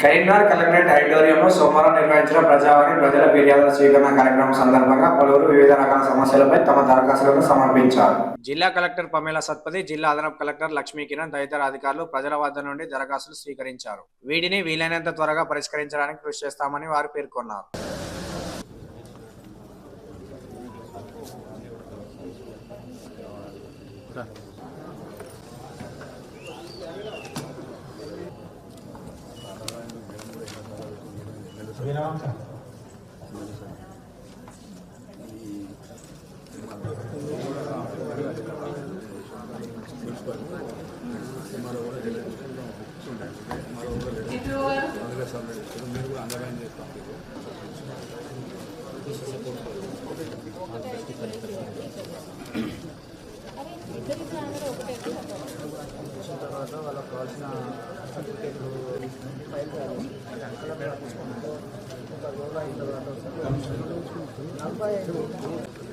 Karimnagar collectorate ఆడిటోరియంలో సోమవారం నిర్వహించిన ప్రజావాణి ప్రజల ఫిర్యాదుల స్వీకరణ కార్యక్రమం సందర్భంగా పలువురు వివిధ రకాల సమస్యలపై తమ దరఖాస్తులను సమర్పించారు. జిల్లా కలెక్టర్ పమేల సత్పతి, జిల్లా అదనపు కలెక్టర్ లక్ష్మీ కిరణ్ తదితర అధికారులు ప్రజల వద్ద నుండి దరఖాస్తులు స్వీకరించారు. వీటిని వీలైనంత త్వరగా పరిష్కరించడానికి కృషి చేస్తామని వారు పేర్కొన్నారు. తర్వాత వాళ్ళకి కావాల్సిన సర్టిఫికేట్లు ఫైల్ చేయాలి. అయిన తర్వాత 45